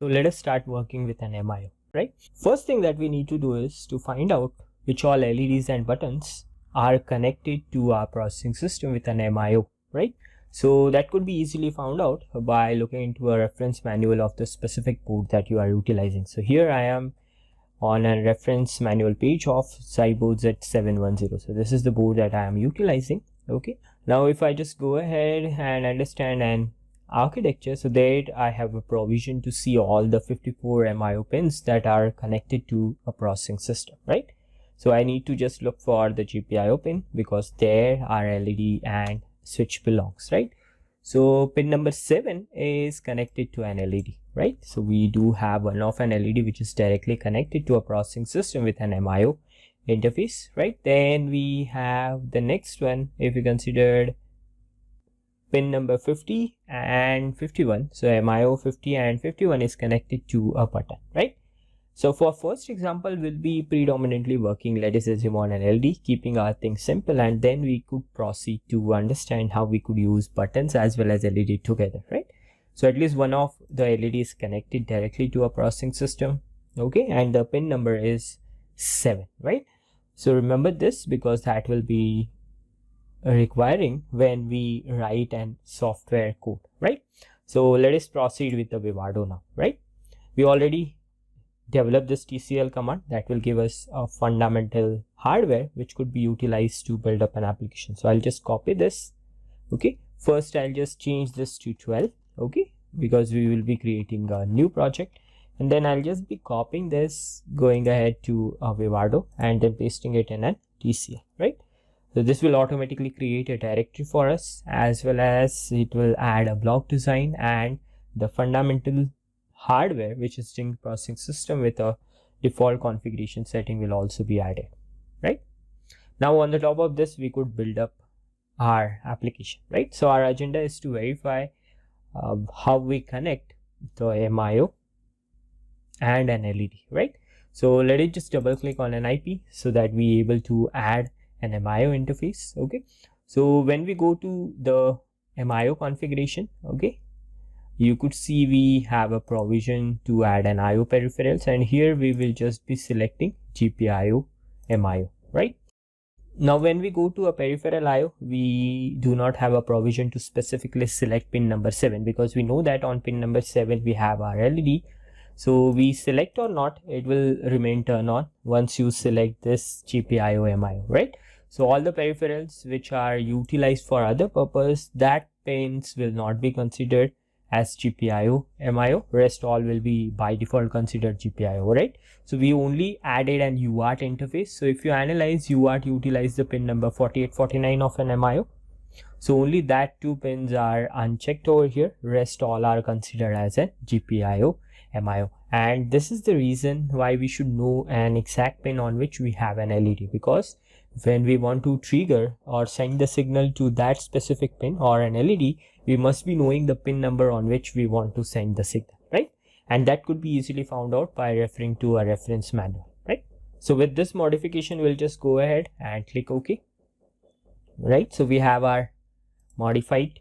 So let us start working with an MIO, right? First thing that we need to do is to find out which all LEDs and buttons are connected to our processing system with an MIO, right? So that could be easily found out by looking into a reference manual of the specific board that you are utilizing. So here I am on a reference manual page of Zyboard Z710. So this is the board that I am utilizing. Okay, now if I just go ahead and understand an architecture, so that I have a provision to see all the 54 MIO pins that are connected to a processing system, right? So I need to just look for the GPIO pin because there our LED and switch belongs, right? So pin number 7 is connected to an LED, right? So we do have one of an LED which is directly connected to a processing system with an MIO interface, right? Then we have the next one, if you considered pin number 50 and 51. So MIO 50 and 51 is connected to a button, right? So for first example, we'll be predominantly working, let us assume, on an LED, keeping our things simple, and then we could proceed to understand how we could use buttons as well as LED together, right? So at least one of the LED is connected directly to a processing system, okay, and the pin number is 7, right? So remember this because that will be requiring when we write an software code, right? So let us proceed with the Vivado now, right? We already developed this TCL command that will give us a fundamental hardware which could be utilized to build up an application. So I'll just copy this. Okay, first I'll just change this to 12, okay, because we will be creating a new project, and then I'll just be copying this, going ahead to Vivado and then pasting it in an TCL, right? So this will automatically create a directory for us, as well as it will add a block design and the fundamental hardware, which is string processing system with a default configuration setting, will also be added, right? Now on the top of this, we could build up our application, right? So our agenda is to verify how we connect the MIO and an LED, right? So let it just double click on an IP so that we are able to add an MIO interface. Okay, so when we go to the MIO configuration, okay, you could see we have a provision to add an IO peripherals, and here we will just be selecting GPIO MIO, right? Now when we go to a peripheral IO, we do not have a provision to specifically select pin number 7 because we know that on pin number 7 we have our LED. So we select or not, it will remain turn on once you select this GPIO MIO, right? So all the peripherals which are utilized for other purpose, that pins will not be considered as GPIO MIO, rest all will be by default considered GPIO, right? So we only added an UART interface. So if you analyze, UART utilize the pin number 4849 of an MIO. So only that 2 pins are unchecked over here, rest all are considered as a GPIO MIO. And this is the reason why we should know an exact pin on which we have an LED, because when we want to trigger or send the signal to that specific pin or an LED, we must be knowing the pin number on which we want to send the signal, right? And that could be easily found out by referring to a reference manual, right? So with this modification, we'll just go ahead and click OK, right? So we have our modified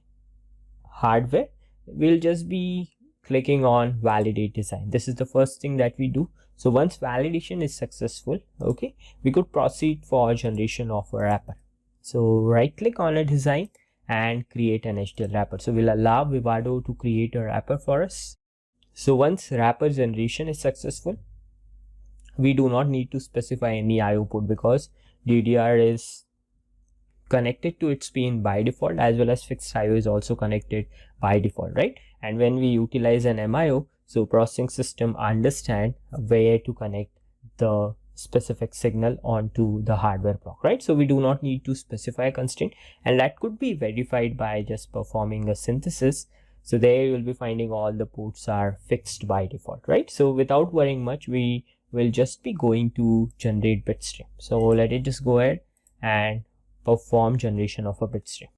hardware. We'll just be clicking on validate design. This is the first thing that we do. So once validation is successful, okay, we could proceed for generation of a wrapper. So right click on a design and create an HDL wrapper. So we'll allow Vivado to create a wrapper for us. So once wrapper generation is successful, we do not need to specify any IO port because DDR is connected to its pin by default, as well as fixed IO is also connected by default, right? And when we utilize an MIO, so processing system understand where to connect the specific signal onto the hardware block, right? So we do not need to specify a constraint, and that could be verified by just performing a synthesis. So there you will be finding all the ports are fixed by default, right? So without worrying much, we will just be going to generate bit stream. So let it just go ahead and perform generation of a bit stream.